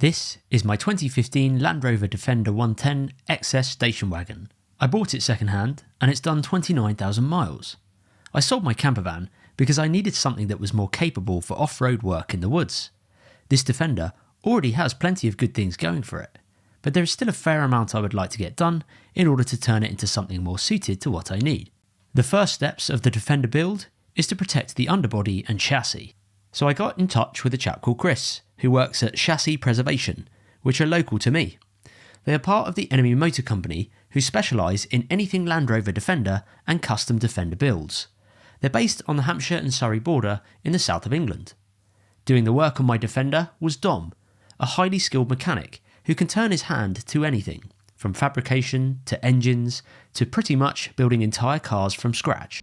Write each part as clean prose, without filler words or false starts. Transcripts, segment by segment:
This is my 2015 Land Rover Defender 110 XS station wagon. I bought it second-hand and it's done 29,000 miles. I sold my camper van because I needed something that was more capable for off-road work in the woods. This Defender already has plenty of good things going for it, but there is still a fair amount I would like to get done in order to turn it into something more suited to what I need. The first steps of the Defender build is to protect the underbody and chassis. So I got in touch with a chap called Chris, who works at Chassis Preservation, which are local to me. They are part of the Enemy Motor Company, who specialise in anything Land Rover Defender and custom Defender builds. They're based on the Hampshire and Surrey border in the south of England. Doing the work on my Defender was Dom, a highly skilled mechanic who can turn his hand to anything, from fabrication to engines to pretty much building entire cars from scratch.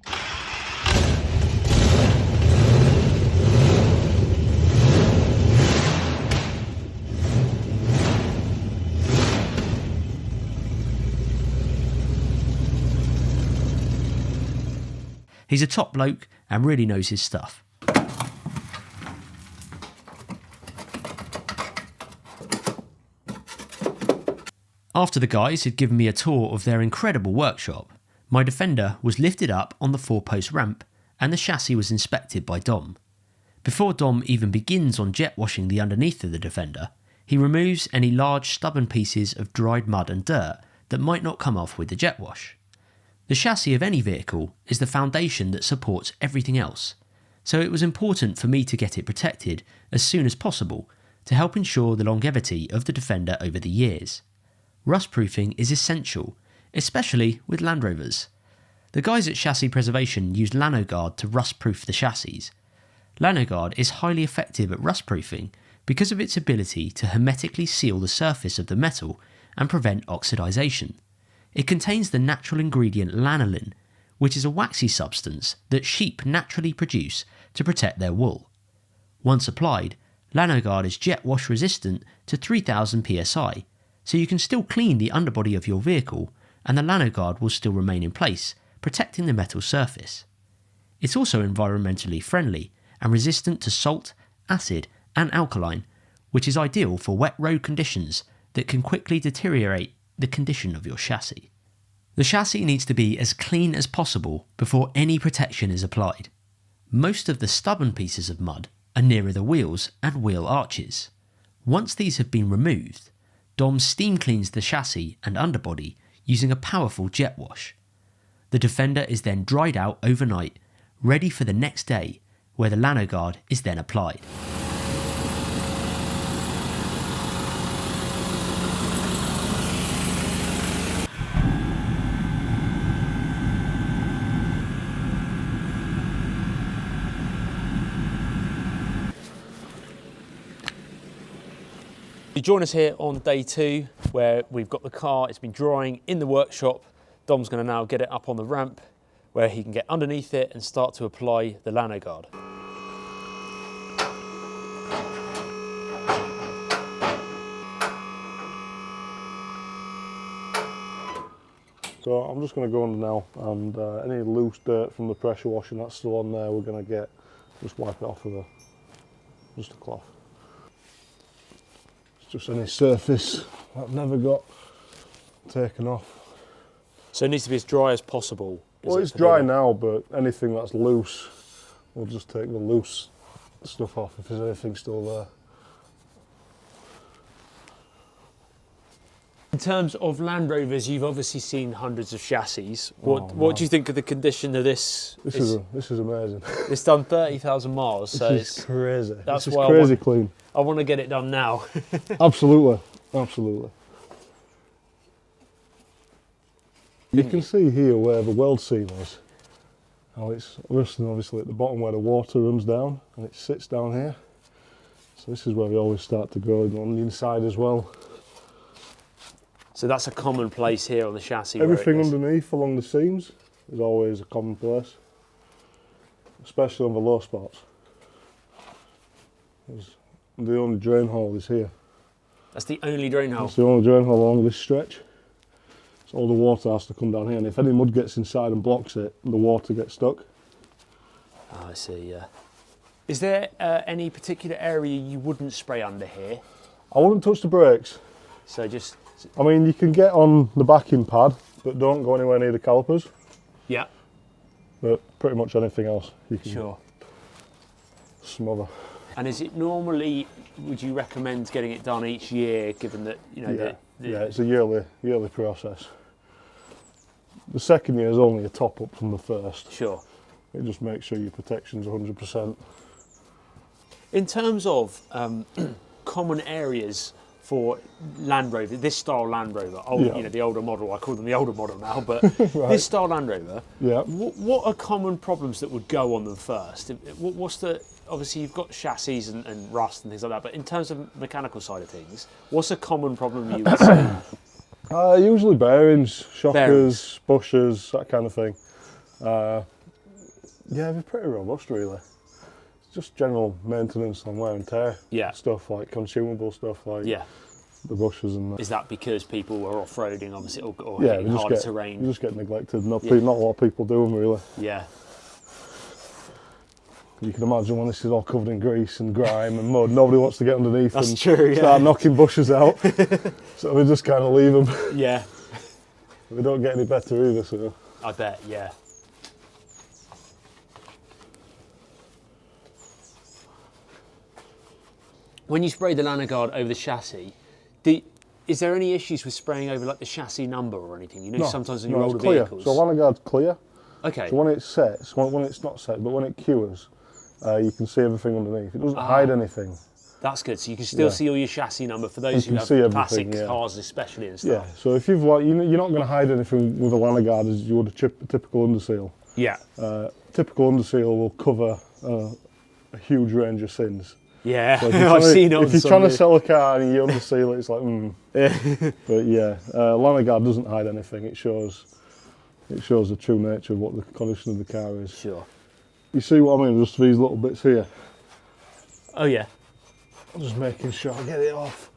He's a top bloke and really knows his stuff. After the guys had given me a tour of their incredible workshop, my Defender was lifted up on the 4-post ramp and the chassis was inspected by Dom. Before Dom even begins on jet washing the underneath of the Defender, he removes any large stubborn pieces of dried mud and dirt that might not come off with the jet wash. The chassis of any vehicle is the foundation that supports everything else, so it was important for me to get it protected as soon as possible to help ensure the longevity of the Defender over the years. Rust-proofing is essential, especially with Land Rovers. The guys at Chassis Preservation use Lanoguard to rust-proof the chassis. Lanoguard is highly effective at rust-proofing because of its ability to hermetically seal the surface of the metal and prevent oxidization. It contains the natural ingredient lanolin, which is a waxy substance that sheep naturally produce to protect their wool. Once applied, Lanoguard is jet wash resistant to 3000 psi, so you can still clean the underbody of your vehicle and the Lanoguard will still remain in place, protecting the metal surface. It's also environmentally friendly and resistant to salt, acid and alkaline, which is ideal for wet road conditions that can quickly deteriorate the condition of your chassis. The chassis needs to be as clean as possible before any protection is applied. Most of the stubborn pieces of mud are nearer the wheels and wheel arches. Once these have been removed, Dom steam cleans the chassis and underbody using a powerful jet wash. The Defender is then dried out overnight, ready for the next day, where the Lanoguard is then applied. You join us here on day 2 where we've got the car, it's been drying in the workshop. Dom's going to now get it up on the ramp where he can get underneath it and start to apply the Lanoguard. So I'm just going to go under now and any loose dirt from the pressure washing that's still on there we're going to just wipe it off with just a cloth. Just any surface that never got taken off. So it needs to be as dry as possible. Well, it's dry now, but anything that's loose, we'll just take the loose stuff off if there's anything still there. In terms of Land Rovers, you've obviously seen hundreds of chassis. What do you think of the condition of this? This is amazing. It's done 30,000 miles, so this is crazy. That's this is why crazy clean. I want to get it done now. Absolutely, absolutely. You can see here where the weld seam is. How it's obviously at the bottom where the water runs down, and it sits down here. So this is where we always start to go on the inside as well. So that's a common place here on the chassis. Everything underneath along the seams is always a common place, especially on the low spots. The only drain hole is here. That's the only drain hole? That's the only drain hole along this stretch. So all the water has to come down here, and if any mud gets inside and blocks it, the water gets stuck. Oh, I see, yeah. Is there any particular area you wouldn't spray under here? I wouldn't touch the brakes. So just... I mean, you can get on the backing pad, but don't go anywhere near the calipers. Yeah. But pretty much anything else you can Sure. smother. And is it normally, would you recommend getting it done each year, given that, you know, Yeah, it's a yearly process. The second year is only a top up from the first. Sure. It just makes sure your protection's 100%. In terms of common areas for Land Rover, this style Land Rover, you know, the older model, I call them the older model now, but Right. this style Land Rover, Yeah. what are common problems that would go on them first? What's the, obviously you've got chassis and rust and things like that, but in terms of mechanical side of things, what's a common problem you would see? Usually bearings, shockers, Bearings. bushers, that kind of thing. Yeah, they're pretty robust really. It's just general maintenance and wear and tear. Yeah. Stuff like consumable stuff like Yeah. the bushers and that. Is that because people are off-roading, obviously, or Yeah, hitting harder terrain? you just get neglected. Not Yeah. a lot of people do them really. Yeah. You can imagine when this is all covered in grease and grime and mud, nobody wants to get underneath That's and true, yeah. start knocking bushes out. So we just kind of leave them. Yeah. They don't get any better either. So I bet, yeah. When you spray the Lanoguard over the chassis, is there any issues with spraying over like the chassis number or anything? You know, sometimes in your older it's clear. vehicles. So Lanoguard's clear. Okay. So when it sets, when it's not set, but when it cures, you can see everything underneath. It doesn't hide anything. That's good. So you can still see all your chassis number for those who can have see classic everything, yeah. cars, especially and Yeah. stuff. So if you've like, you're not going to hide anything with a Lanoguard as you would a typical underseal. Yeah. Typical underseal will cover a huge range of sins. Yeah. So if you're I've trying to- seen it on If you're some trying to of the- sell a car and you underseal it, it's like, But yeah, Lanoguard doesn't hide anything. It shows the true nature of what the condition of the car is. Sure. You see what I mean? Just these little bits here. Oh yeah. I'm just making sure I get it off.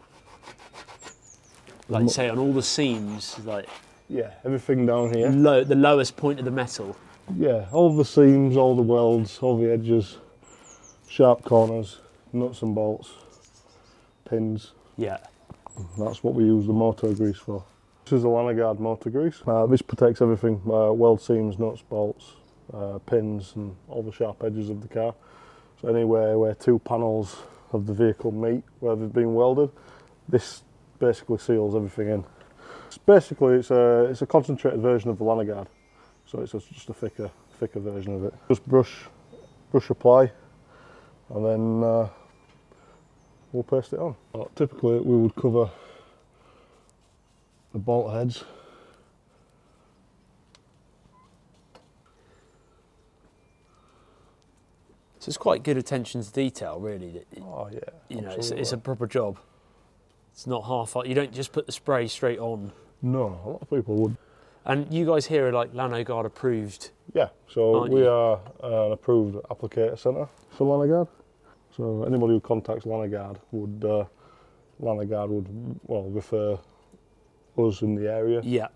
Like say on all the seams, like Yeah, everything down here. the lowest point of the metal. Yeah, all the seams, all the welds, all the edges, sharp corners, nuts and bolts, pins. Yeah. That's what we use the motor grease for. This is the Lanoguard motor grease. This protects everything, weld seams, nuts, bolts, pins and all the sharp edges of the car. So anywhere where two panels of the vehicle meet, where they've been welded, this basically seals everything in. It's a concentrated version of the Lanoguard, so it's just a thicker version of it. Just brush apply, and then we'll paste it on. Typically we would cover the bolt heads. So it's quite good attention to detail, really. That Oh yeah, you know, absolutely. it's a proper job. It's not half. You don't just put the spray straight on. No, a lot of people would. And you guys here are like Lanoguard approved. Yeah, so Aren't we you? are an approved applicator centre for Lanoguard. So anybody who contacts Lanoguard would refer us in the area. Yeah.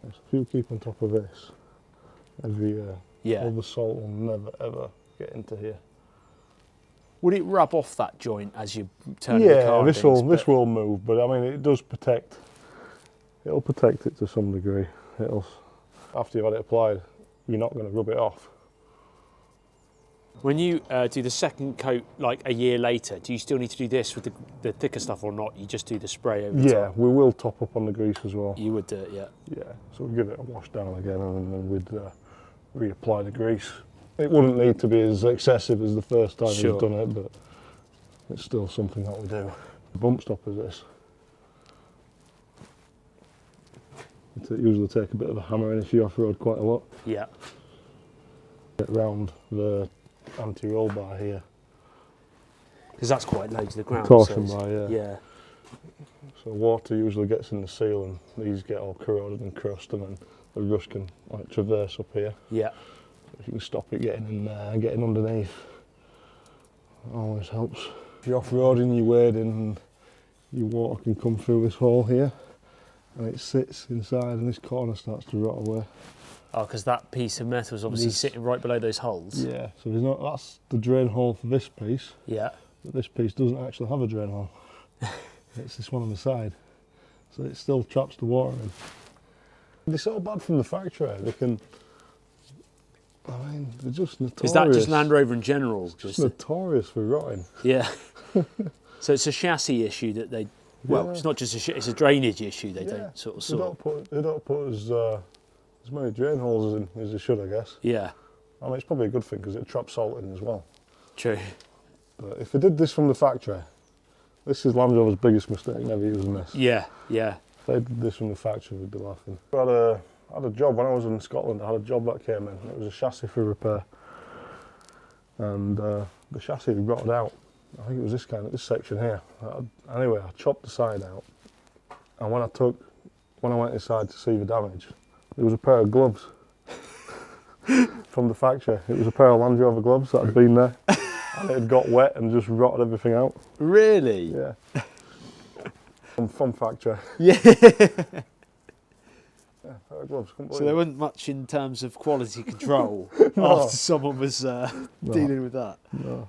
So if you keep on top of this every year, Yeah. all the salt will never ever get into here. Would it rub off that joint as you turn the car? Yeah, and this things, will move, but I mean it does protect. It'll protect it to some degree. After you've had it applied, you're not going to rub it off. When you do the second coat, like a year later, do you still need to do this with the thicker stuff or not? You just do the spray over the Yeah, top? we will top up on the grease as well. You would do it, yeah. Yeah, so we'd give it a wash down again and then we'd reapply the grease. It wouldn't need to be as excessive as the first time Sure. we've done it, but it's still something that we do. The bump stop is this. It usually take a bit of a hammering if you off-road quite a lot. Yeah. Get round the anti-roll bar here. Because that's quite low to the ground. Torsion so it's- bar, yeah. Yeah. So water usually gets in the seal and these get all corroded and crushed, and then the rust can like traverse up here. Yeah. If you can stop it getting in there, getting underneath, it always helps. If you're off-roading, you're wading, and your water can come through this hole here, and it sits inside, and this corner starts to rot away. Oh, because that piece of metal is obviously This- sitting right below those holes. Yeah. So that's the drain hole for this piece, Yeah. But this piece doesn't actually have a drain hole. It's this one on the side. So it still traps the water in. They're so bad from the factory. They can, I mean, they're just notorious. Is that just Land Rover in general? Just notorious for rotting. Yeah. So it's a chassis issue that they, well, it's not just it's a drainage issue they don't sort of sort. They don't put as many drain holes in as they should, I guess. Yeah. I mean, it's probably a good thing because it traps salt in as well. True. But if they did this from the factory, this is Land Rover's biggest mistake, never using this. Yeah, yeah. If they did this from the factory, we'd be laughing. I had a job when I was in Scotland. I had a job that came in. It was a chassis for repair, and the chassis had rotted out. I think it was this section here. Anyway, I chopped the side out, and when I went inside to see the damage, there was a pair of gloves from the factory. It was a pair of Land Rover gloves that had been there, and it had got wet and just rotted everything out. Really? Yeah. From factory. Yeah. Yeah, pair of gloves. So there wasn't much in terms of quality control No. after someone was dealing with that. No.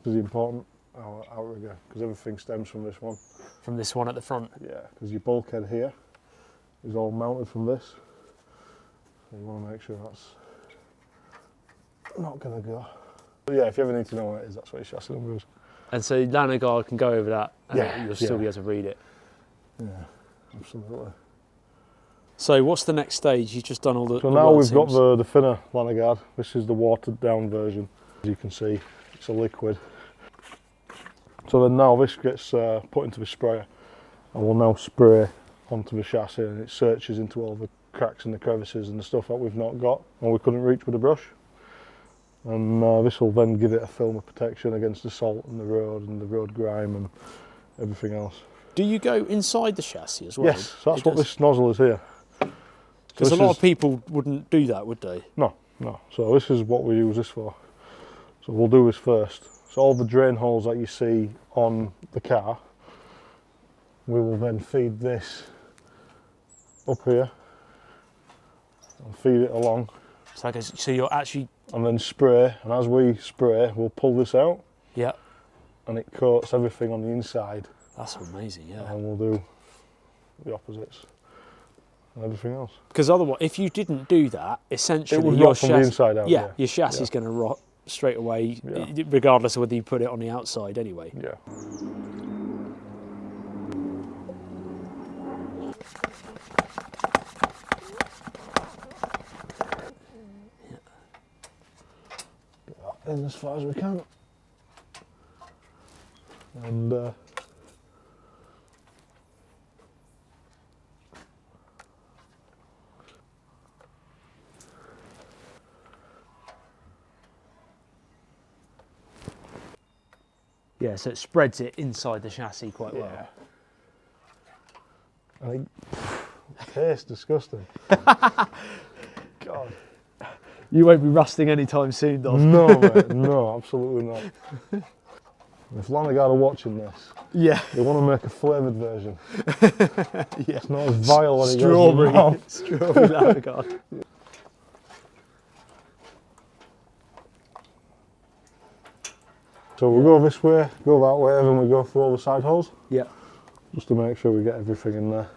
This is important, our outrigger, because everything stems from this one. From this one at the front? Yeah, because your bulkhead here is all mounted from this. So you want to make sure that's not going to go. But yeah, if you ever need to know what it is, that's what your chassis number is. And so Lanoguard can go over that and Yeah, you'll still yeah. be able to read it. Yeah, absolutely. So what's the next stage? You've just done all the So the now world we've got sims. the thinner Lanoguard. This is the watered down version. As you can see, it's a liquid. So then now this gets put into the sprayer, and we'll now spray onto the chassis, and it searches into all the cracks and the crevices and the stuff that we've not got or we couldn't reach with a brush. And this will then give it a film of protection against the salt and the road grime and everything else. Do you go inside the chassis as well? Yes, so that's what this nozzle is here. Because So a this lot is- of people wouldn't do that, would they? No. So this is what we use this for. So we'll do this first. So all the drain holes that you see on the car, we will then feed this up here and feed it along So you're actually, and then spray. And as we spray, we'll pull this out yeah, and it coats everything on the inside. that's amazing, yeah. And we'll do the opposites and everything else. Because otherwise, if you didn't do that, essentially It would your rot from the inside out. yeah, your chassis is going to rot straight away, regardless of whether you put it on the outside anyway. Yeah. Get that in as far as we can. And Yeah, so it spreads it inside the chassis quite well. I think it tastes disgusting. God. You won't be rusting anytime soon, Dom. No, mate, no, absolutely not. If Lanoguard are watching this, Yeah. they want to make a flavoured version. Yeah. It's not as vile when it goes in the mouth. Strawberry Lanoguard. So we'll go this way, go that way, and then we go through all the side holes, Yeah. just to make sure we get everything in there.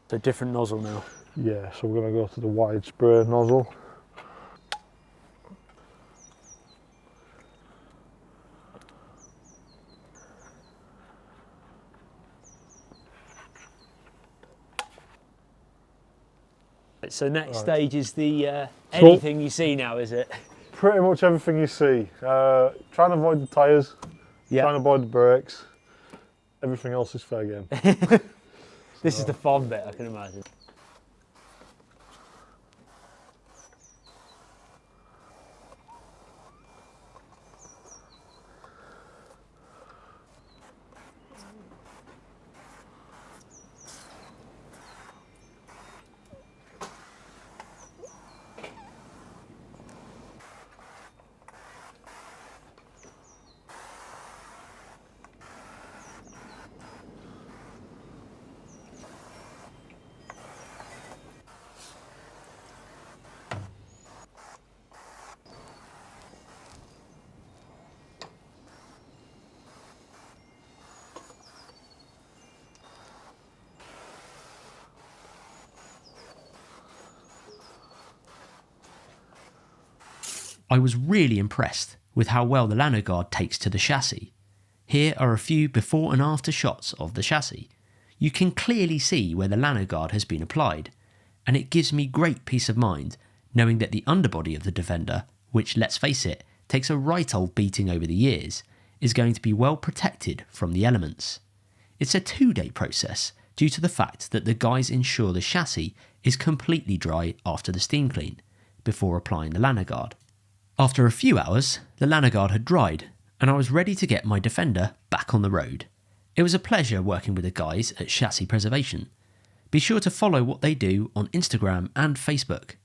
So different nozzle now. Yeah, so we're going to go to the wide spray nozzle. So next stage is the anything you see now, is it? Pretty much everything you see. Try and avoid the tyres, try and avoid the brakes. Everything else is fair game. This is the fun bit, I can imagine. I was really impressed with how well the Lanoguard takes to the chassis. Here are a few before and after shots of the chassis. You can clearly see where the Lanoguard has been applied, and it gives me great peace of mind knowing that the underbody of the Defender, which, let's face it, takes a right old beating over the years, is going to be well protected from the elements. It's a 2-day process due to the fact that the guys ensure the chassis is completely dry after the steam clean, before applying the Lanoguard. After a few hours, the Lanoguard had dried, and I was ready to get my Defender back on the road. It was a pleasure working with the guys at Chassis Preservation. Be sure to follow what they do on Instagram and Facebook.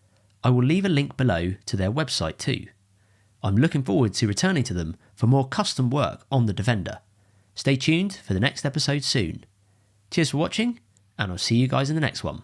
I will leave a link below to their website too. I'm looking forward to returning to them for more custom work on the Defender. Stay tuned for the next episode soon. Cheers for watching, and I'll see you guys in the next one.